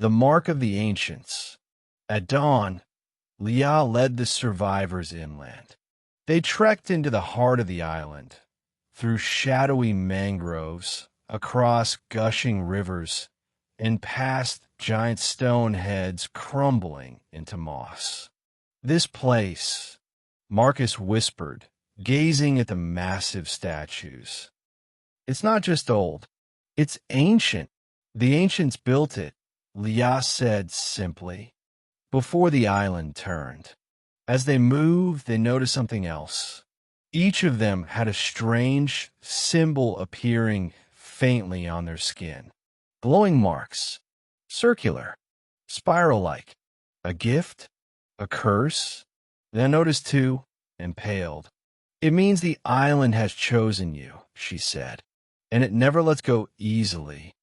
The Mark of the Ancients. At dawn, Leah led the survivors inland. They trekked into the heart of the island, through shadowy mangroves, across gushing rivers, and past giant stone heads crumbling into moss. This place, Marcus whispered, gazing at the massive statues. It's not just old, it's ancient. The ancients built it, Leah said simply, before the island turned. As they moved, they noticed something else. Each of them had a strange symbol appearing faintly on their skin. Glowing marks, circular, spiral-like. A gift? A curse? Then noticed two, impaled. It means the island has chosen you, she said, and it never lets go easily.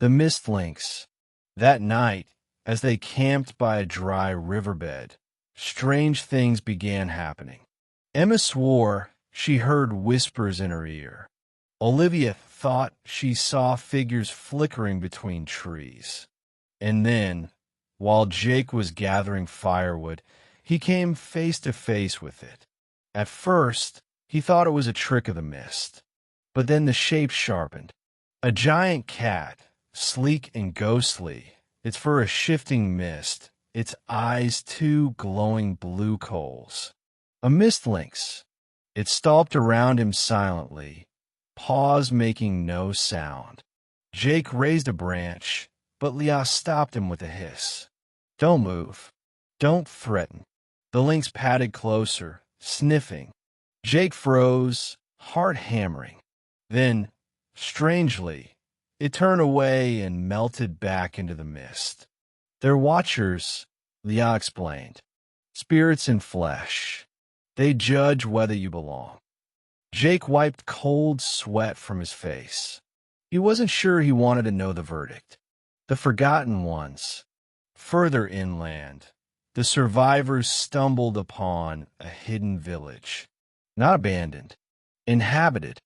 The mist links. That night, as they camped by a dry riverbed, strange things began happening. Emma swore she heard whispers in her ear. Olivia thought she saw figures flickering between trees. And then, while Jake was gathering firewood, he came face to face with it. At first, he thought it was a trick of the mist. But then the shape sharpened. A giant cat, sleek and ghostly, its fur a shifting mist, its eyes two glowing blue coals. A mist lynx. It stalked around him silently, paws making no sound. Jake raised a branch, but Leah stopped him with a hiss. Don't move. Don't threaten. The lynx padded closer, sniffing. Jake froze, heart hammering. Then, strangely, it turned away and melted back into the mist. They're watchers, Leah explained. Spirits in flesh. They judge whether you belong. Jake wiped cold sweat from his face. He wasn't sure he wanted to know the verdict. The forgotten ones. Further inland, the survivors stumbled upon a hidden village. Not abandoned. Inhabited.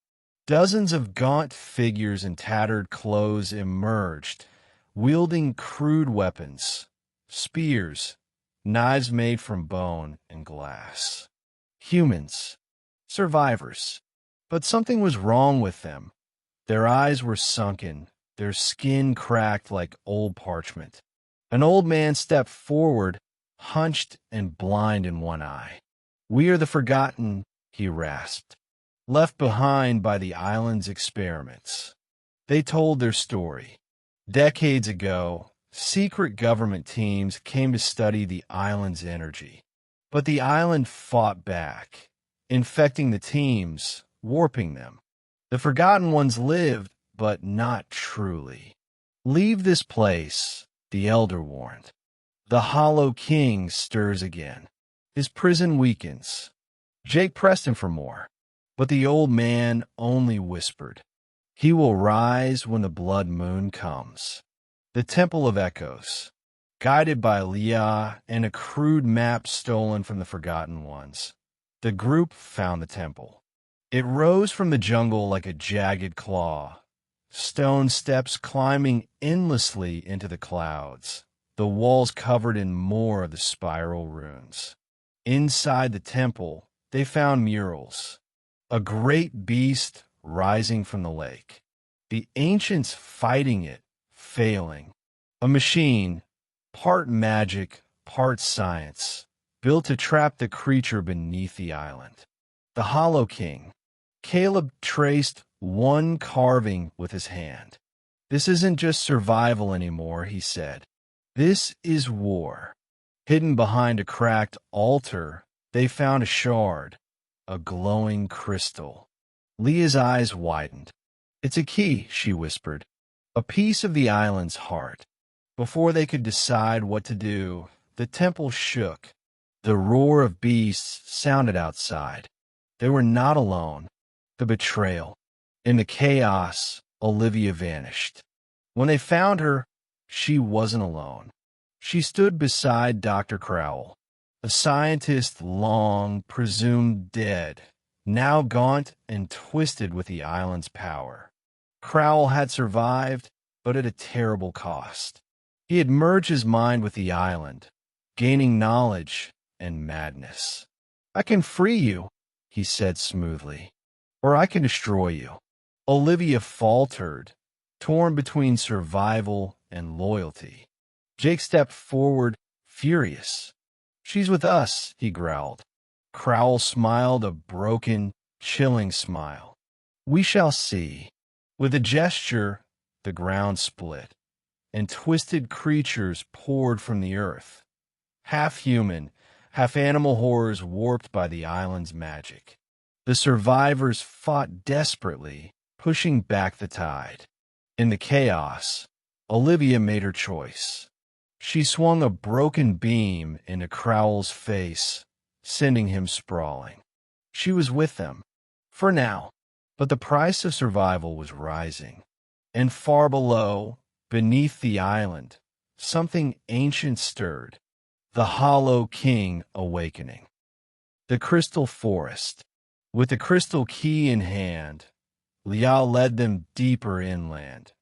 Dozens of gaunt figures in tattered clothes emerged, wielding crude weapons, spears, knives made from bone and glass. Humans. Survivors. But something was wrong with them. Their eyes were sunken, their skin cracked like old parchment. An old man stepped forward, hunched and blind in one eye. We are the forgotten, he rasped, left behind by the island's experiments. They told their story. Decades ago, secret government teams came to study the island's energy. But the island fought back, infecting the teams, warping them. The forgotten ones lived, but not truly. Leave this place, the elder warned. The Hollow King stirs again. His prison weakens. Jake pressed him for more, but the old man only whispered, he will rise when the blood moon comes. The Temple of Echoes. Guided by Leah and a crude map stolen from the Forgotten Ones, the group found the temple. It rose from the jungle like a jagged claw, stone steps climbing endlessly into the clouds, the walls covered in more of the spiral runes. Inside the temple, they found murals, a great beast rising from the lake, the ancients fighting it, failing, a machine, part magic, part science, built to trap the creature beneath the island. The Hollow King. Caleb traced one carving with his hand. This isn't just survival anymore, he said. This is war. Hidden behind a cracked altar, they found a shard, a glowing crystal. Leah's eyes widened. It's a key, she whispered. A piece of the island's heart. Before they could decide what to do, the temple shook. The roar of beasts sounded outside. They were not alone. The betrayal. In the chaos, Olivia vanished. When they found her, she wasn't alone. She stood beside Dr. Crowell, a scientist long presumed dead, now gaunt and twisted with the island's power. Crowell had survived, but at a terrible cost. He had merged his mind with the island, gaining knowledge and madness. "I can free you," he said smoothly, "or I can destroy you." Olivia faltered, torn between survival and loyalty. Jake stepped forward, furious. "She's with us," he growled. Crowell smiled a broken, chilling smile. "We shall see." With a gesture, the ground split, and twisted creatures poured from the earth. Half human, half animal horrors warped by the island's magic. The survivors fought desperately, pushing back the tide. In the chaos, Olivia made her choice. She swung a broken beam into Crowell's face, sending him sprawling. She was with them, for now, but the price of survival was rising. And far below, beneath the island, something ancient stirred, the Hollow King awakening. The Crystal Forest. With the crystal key in hand, Liao led them deeper inland,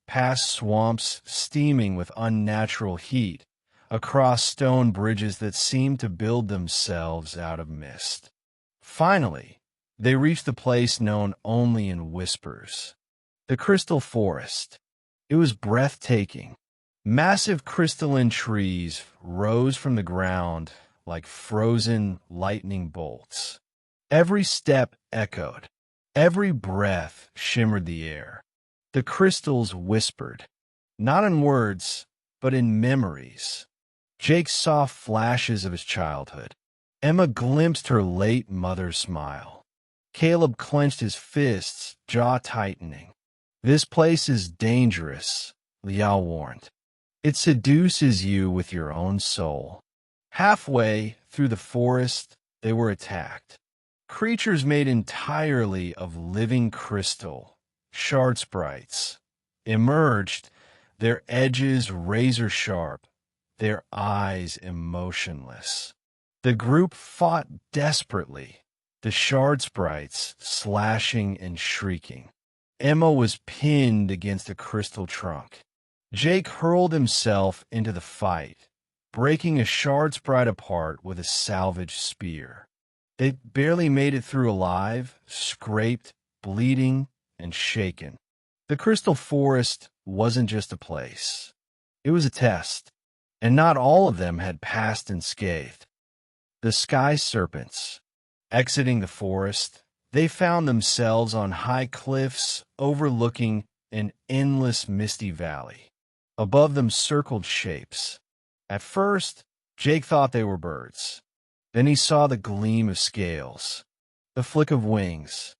past swamps steaming with unnatural heat, across stone bridges that seemed to build themselves out of mist. Finally, they reached the place known only in whispers. The Crystal Forest. It was breathtaking. Massive crystalline trees rose from the ground like frozen lightning bolts. Every step echoed. Every breath shimmered the air. The crystals whispered, not in words, but in memories. Jake saw flashes of his childhood. Emma glimpsed her late mother's smile. Caleb clenched his fists, jaw tightening. "This place is dangerous," Liao warned. "It seduces you with your own soul." Halfway through the forest, they were attacked. Creatures made entirely of living crystal, shard sprites, emerged, their edges razor-sharp, their eyes emotionless. The group fought desperately, the shard sprites slashing and shrieking. Emma was pinned against a crystal trunk. Jake hurled himself into the fight, breaking a shard sprite apart with a salvaged spear. They barely made it through alive, scraped, bleeding, and shaken. The Crystal Forest wasn't just a place. It was a test, and not all of them had passed unscathed. The Sky Serpents. Exiting the forest, they found themselves on high cliffs overlooking an endless misty valley. Above them circled shapes. At first, Jake thought they were birds. Then he saw the gleam of scales, the flick of wings.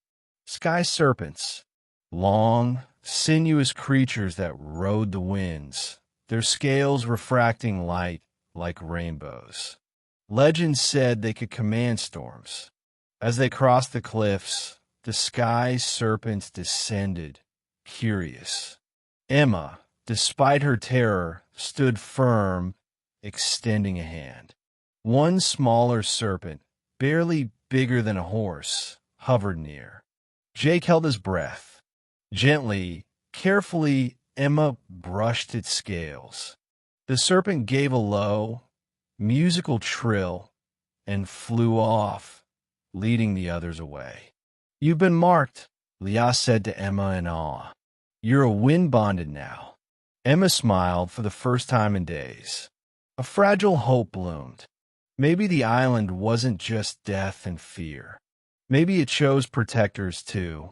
Sky serpents, long, sinuous creatures that rode the winds, their scales refracting light like rainbows. Legend said they could command storms. As they crossed the cliffs, the sky serpents descended, curious. Emma, despite her terror, stood firm, extending a hand. One smaller serpent, barely bigger than a horse, hovered near. Jake held his breath. Gently, carefully, Emma brushed its scales. The serpent gave a low, musical trill and flew off, leading the others away. "You've been marked," Leah said to Emma in awe. "You're a wind-bonded now." Emma smiled for the first time in days. A fragile hope bloomed. Maybe the island wasn't just death and fear. Maybe it chose protectors too.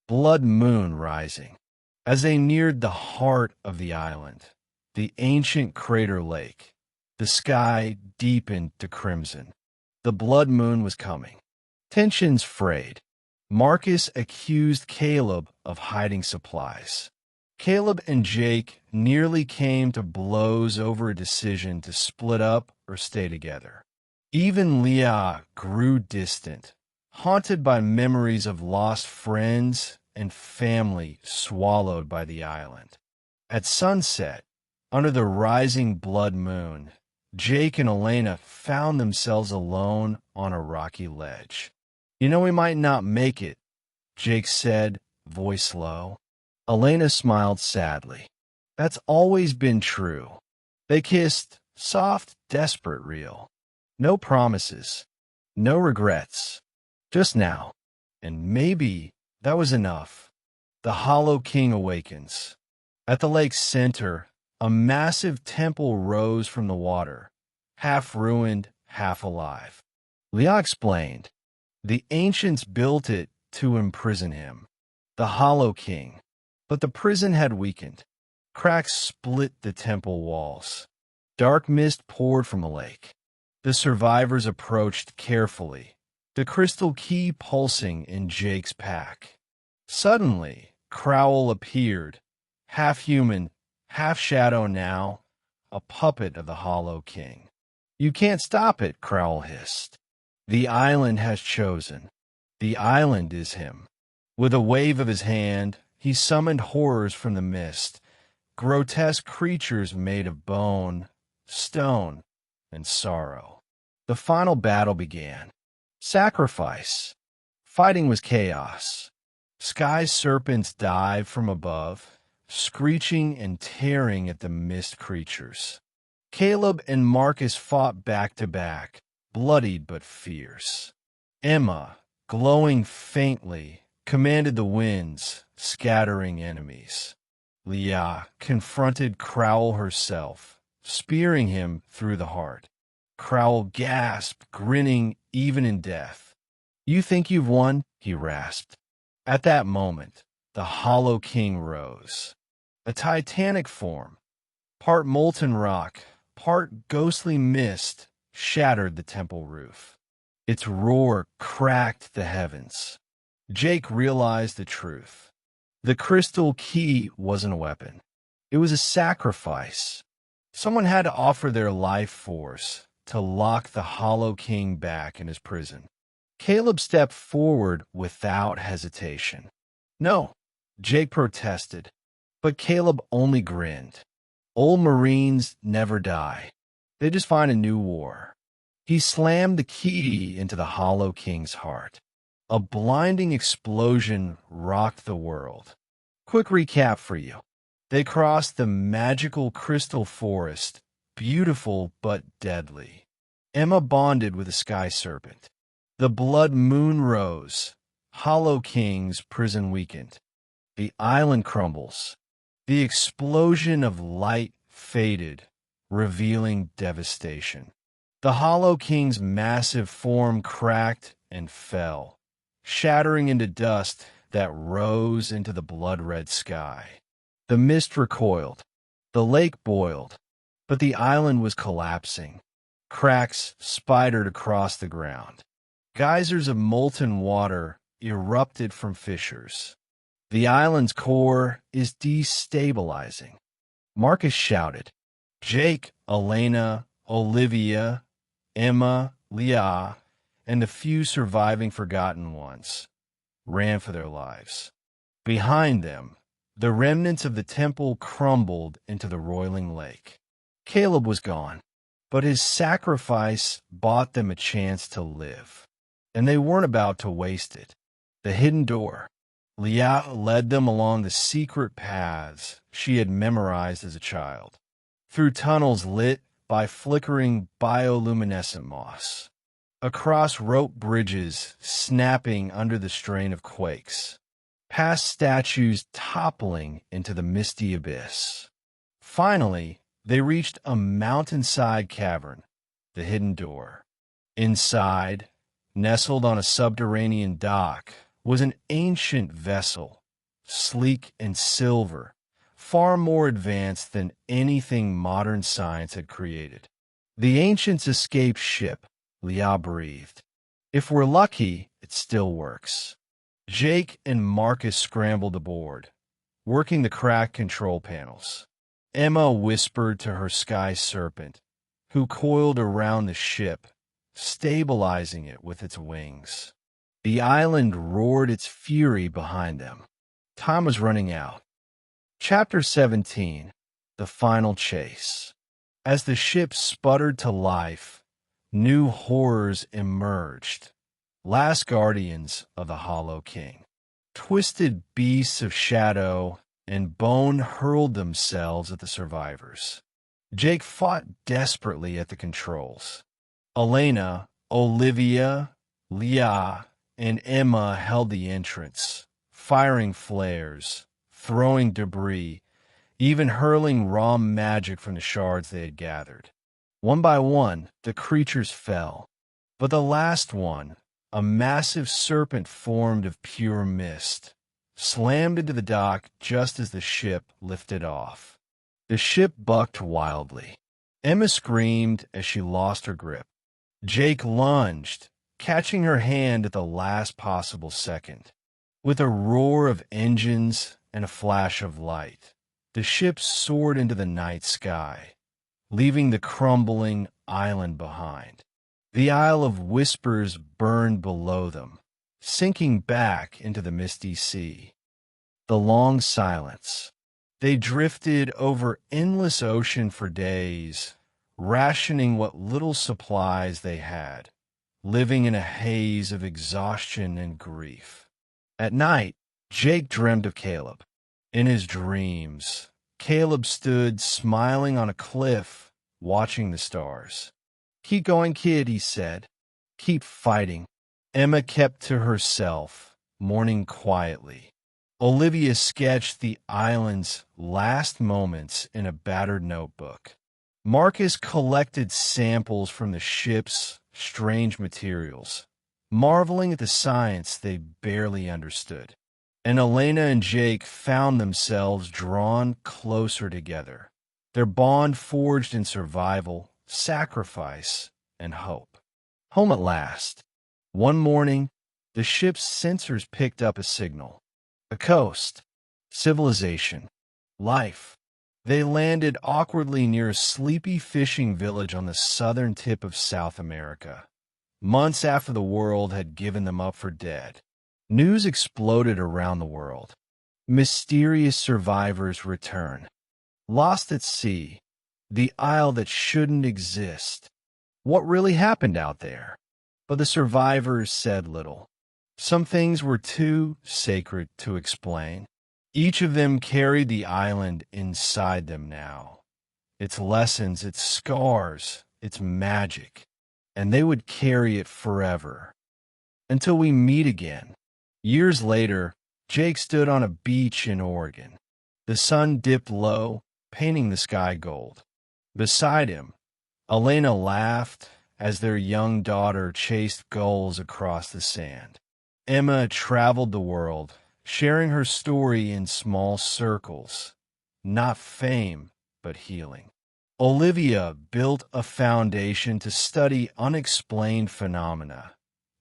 Blood Moon rising. As they neared the heart of the island, the ancient crater lake, the sky deepened to crimson. The Blood Moon was coming. Tensions frayed. Marcus accused Caleb of hiding supplies. Caleb and Jake nearly came to blows over a decision to split up or stay together. Even Leah grew distant, haunted by memories of lost friends and family swallowed by the island. At sunset, under the rising blood moon, Jake and Elena found themselves alone on a rocky ledge. "You know we might not make it," Jake said, voice low. Elena smiled sadly. "That's always been true. They kissed, soft, desperate real. No promises, no regrets, just now. And maybe that was enough. The Hollow King awakens. At the lake's center, a massive temple rose from the water, half ruined, half alive. Leah explained, the ancients built it to imprison him, the Hollow King. But the prison had weakened. Cracks split the temple walls. Dark mist poured from the lake. The survivors approached carefully, the crystal key pulsing in Jake's pack. Suddenly, Crowell appeared, half human, half shadow now, a puppet of the Hollow King. You can't stop it, Crowell hissed. The island has chosen. The island is him. With a wave of his hand, he summoned horrors from the mist, grotesque creatures made of bone, stone, and sorrow. The final battle began. Sacrifice. Fighting was chaos. Sky serpents dived from above, screeching and tearing at the mist creatures. Caleb and Marcus fought back to back, bloodied but fierce. Emma, glowing faintly, commanded the winds, scattering enemies. Leah confronted Crowell herself, spearing him through the heart. Crowell gasped, grinning even in death. You think you've won? He rasped. At that moment, the Hollow King rose. A titanic form, part molten rock, part ghostly mist, shattered the temple roof. Its roar cracked the heavens. Jake realized the truth. The crystal key wasn't a weapon. It was a sacrifice. Someone had to offer their life force to lock the Hollow King back in his prison. Caleb stepped forward without hesitation. No, Jake protested, but Caleb only grinned. Old Marines never die. They just find a new war. He slammed the key into the Hollow King's heart. A blinding explosion rocked the world. Quick recap for you. They crossed the magical crystal forest, beautiful but deadly. Emma bonded with a sky serpent. The blood moon rose. Hollow King's prison weakened. The island crumbles. The explosion of light faded, revealing devastation. The Hollow King's massive form cracked and fell, shattering into dust that rose into the blood-red sky. The mist recoiled. The lake boiled, but the island was collapsing. Cracks spidered across the ground. Geysers of molten water erupted from fissures. The island's core is destabilizing. Marcus shouted. Jake, Elena, Olivia, Emma, Leah, and the few surviving forgotten ones ran for their lives. Behind them, the remnants of the temple crumbled into the roiling lake. Caleb was gone, but his sacrifice bought them a chance to live, and they weren't about to waste it. The hidden door. Leah led them along the secret paths she had memorized as a child, through tunnels lit by flickering bioluminescent moss, across rope bridges snapping under the strain of quakes, past statues toppling into the misty abyss. Finally, they reached a mountainside cavern, the hidden door. Inside, nestled on a subterranean dock, was an ancient vessel, sleek and silver, far more advanced than anything modern science had created. The ancients' escaped ship, Leah breathed. If we're lucky, it still works. Jake and Marcus scrambled aboard, working the cracked control panels. Emma whispered to her sky serpent, who coiled around the ship, stabilizing it with its wings. The island roared its fury behind them. Time was running out. Chapter 17, The Final Chase. As the ship sputtered to life, new horrors emerged. Last guardians of the Hollow King. Twisted beasts of shadow and bone hurled themselves at the survivors. Jake fought desperately at the controls. Elena, Olivia, Leah, and Emma held the entrance, firing flares, throwing debris, even hurling raw magic from the shards they had gathered. One by one, the creatures fell. But the last one, a massive serpent formed of pure mist, slammed into the dock just as the ship lifted off. The ship bucked wildly. Emma screamed as she lost her grip. Jake lunged, catching her hand at the last possible second. With a roar of engines and a flash of light, the ship soared into the night sky, leaving the crumbling island behind. The Isle of Whispers burned below them, sinking back into the misty sea. The long silence. They drifted over endless ocean for days, rationing what little supplies they had, living in a haze of exhaustion and grief. At night, Jake dreamed of Caleb. In his dreams, Caleb stood smiling on a cliff, watching the stars. "Keep going, kid," he said. "Keep fighting." Emma kept to herself, mourning quietly. Olivia sketched the island's last moments in a battered notebook. Marcus collected samples from the ship's strange materials, marveling at the science they barely understood. And Elena and Jake found themselves drawn closer together, their bond forged in survival, sacrifice, and hope. Home at last. One morning, the ship's sensors picked up a signal. A coast. Civilization. Life. They landed awkwardly near a sleepy fishing village on the southern tip of South America, months after the world had given them up for dead. News exploded around the world. Mysterious survivors return. Lost at sea. The isle that shouldn't exist. What really happened out there? But the survivors said little. Some things were too sacred to explain. Each of them carried the island inside them now. Its lessons, its scars, its magic. And they would carry it forever. Until we meet again. Years later, Jake stood on a beach in Oregon. The sun dipped low, painting the sky gold. Beside him, Elena laughed as their young daughter chased gulls across the sand. Emma traveled the world, sharing her story in small circles. Not fame, but healing. Olivia built a foundation to study unexplained phenomena,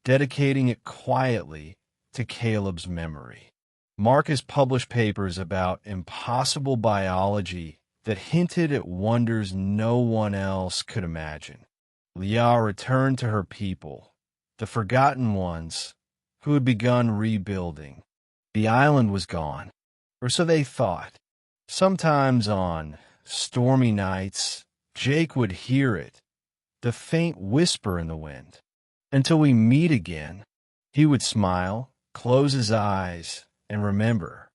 dedicating it quietly to Caleb's memory. Marcus published papers about impossible biology that hinted at wonders no one else could imagine. Leah returned to her people, the forgotten ones who had begun rebuilding. The island was gone, or so they thought. Sometimes on stormy nights, Jake would hear it, the faint whisper in the wind. Until we meet again, he would smile, close his eyes, and remember.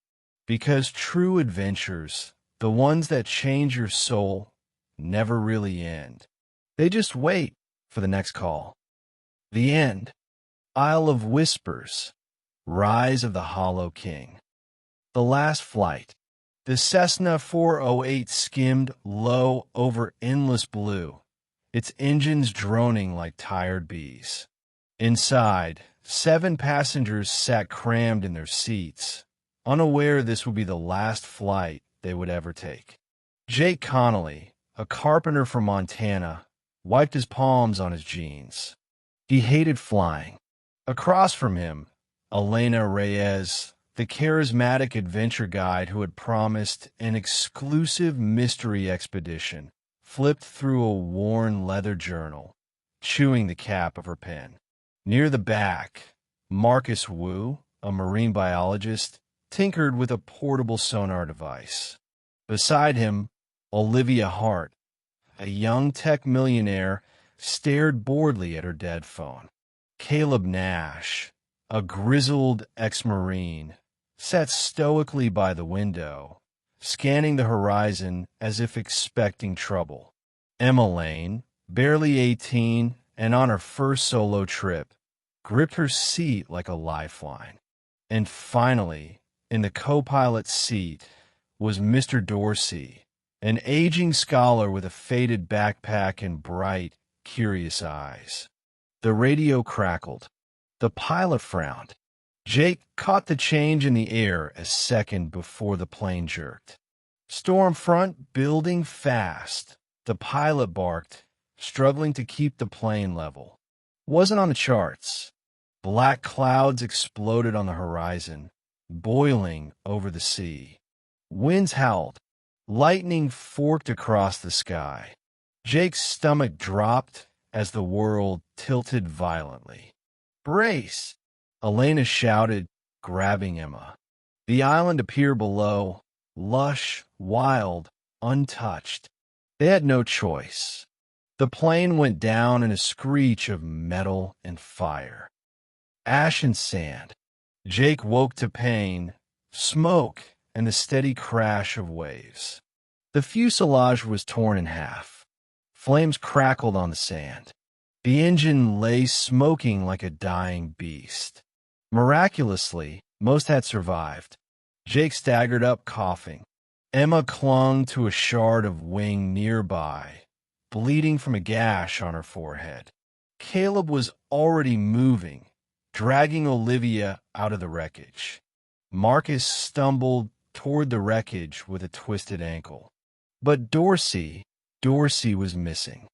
Because true adventures, the ones that change your soul, never really end. They just wait for the next call. The end. Isle of Whispers. Rise of the Hollow King. The last flight. The Cessna 408 skimmed low over endless blue, its engines droning like tired bees. Inside, 7 passengers sat crammed in their seats, unaware this would be the last flight they would ever take. Jake Connolly, a carpenter from Montana, wiped his palms on his jeans. He hated flying. Across from him, Elena Reyes, the charismatic adventure guide who had promised an exclusive mystery expedition, flipped through a worn leather journal, chewing the cap of her pen. Near the back, Marcus Wu, a marine biologist, tinkered with a portable sonar device. Beside him, Olivia Hart, a young tech millionaire, stared boredly at her dead phone. Caleb Nash, a grizzled ex-marine, sat stoically by the window, scanning the horizon as if expecting trouble. Emma Lane, barely 18 and on her first solo trip, gripped her seat like a lifeline. And finally, in the co-pilot's seat, was Mr. Dorsey, an aging scholar with a faded backpack and bright, curious eyes. The radio crackled. The pilot frowned. Jake caught the change in the air a second before the plane jerked. Storm front building fast. The pilot barked, struggling to keep the plane level. Wasn't on the charts. Black clouds exploded on the horizon, boiling over the sea. Winds howled. Lightning forked across the sky. Jake's stomach dropped as the world tilted violently. "Brace!" Elena shouted, grabbing Emma. The island appeared below, lush, wild, untouched. They had no choice. The plane went down in a screech of metal and fire. Ash and sand. Jake woke to pain, smoke, and the steady crash of waves. The fuselage was torn in half. Flames crackled on the sand. The engine lay smoking like a dying beast. Miraculously, most had survived. Jake staggered up, coughing. Emma clung to a shard of wing nearby, bleeding from a gash on her forehead. Caleb was already moving, dragging Olivia out of the wreckage. Marcus stumbled toward the wreckage with a twisted ankle. But Dorsey was missing.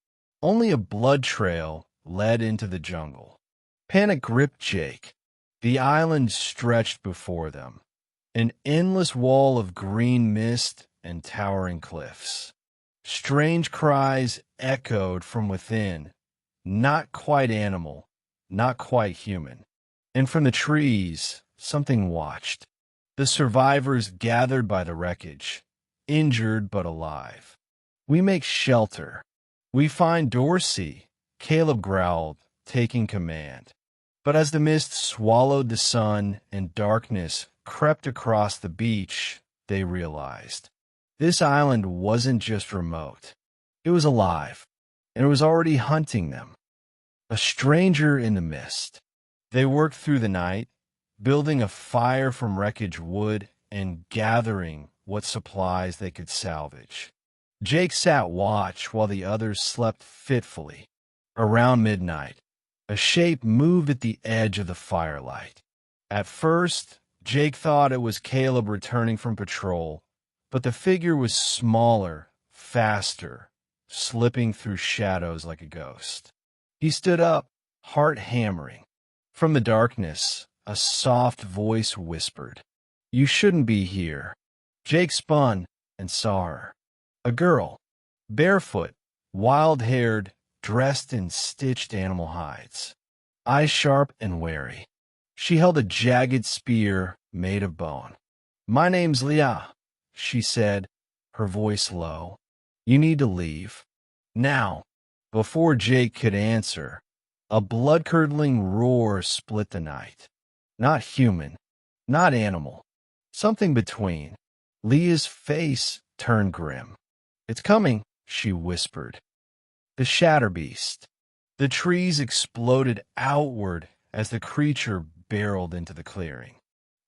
Only a blood trail led into the jungle. Panic gripped Jake. The island stretched before them, an endless wall of green mist and towering cliffs. Strange cries echoed from within, not quite animal, not quite human. And from the trees, something watched. The survivors gathered by the wreckage, injured but alive. "We make shelter. We find Dorsey," Caleb growled, taking command. But as the mist swallowed the sun and darkness crept across the beach, they realized this island wasn't just remote. It was alive, and it was already hunting them. A stranger in the mist. They worked through the night, building a fire from wreckage wood and gathering what supplies they could salvage. Jake sat watch while the others slept fitfully. Around midnight, a shape moved at the edge of the firelight. At first, Jake thought it was Caleb returning from patrol, but the figure was smaller, faster, slipping through shadows like a ghost. He stood up, heart hammering. From the darkness, a soft voice whispered, "You shouldn't be here." Jake spun and saw her. A girl, barefoot, wild-haired, dressed in stitched animal hides. Eyes sharp and wary. She held a jagged spear made of bone. "My name's Leah," she said, her voice low. "You need to leave. Now." Before Jake could answer, a blood-curdling roar split the night. Not human, not animal, something between. Leah's face turned grim. "It's coming," she whispered. The Shatter Beast. The trees exploded outward as the creature barreled into the clearing.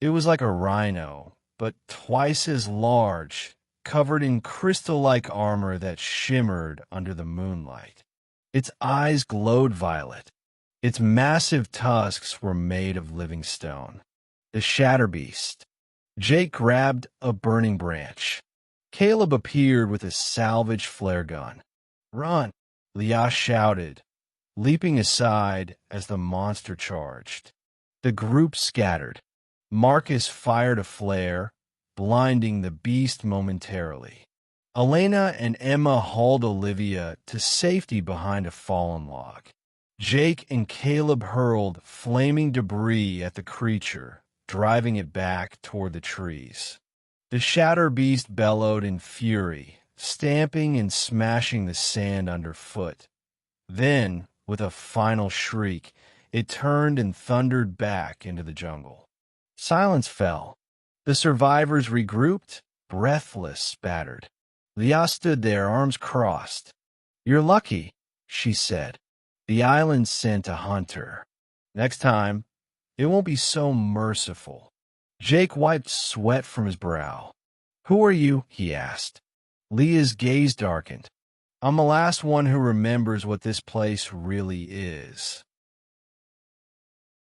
It was like a rhino, but twice as large, covered in crystal-like armor that shimmered under the moonlight. Its eyes glowed violet. Its massive tusks were made of living stone. The Shatter Beast. Jake grabbed a burning branch. Caleb appeared with a salvage flare gun. "Run!" Leah shouted, leaping aside as the monster charged. The group scattered. Marcus fired a flare, blinding the beast momentarily. Elena and Emma hauled Olivia to safety behind a fallen log. Jake and Caleb hurled flaming debris at the creature, driving it back toward the trees. The Shatter Beast bellowed in fury, stamping and smashing the sand underfoot. Then, with a final shriek, it turned and thundered back into the jungle. Silence fell. The survivors regrouped, breathless, spattered. Leah stood there, arms crossed. "You're lucky," she said. "The island sent a hunter. Next time, it won't be so merciful." Jake wiped sweat from his brow. "Who are you?" he asked. Leah's gaze darkened. "I'm the last one who remembers what this place really is."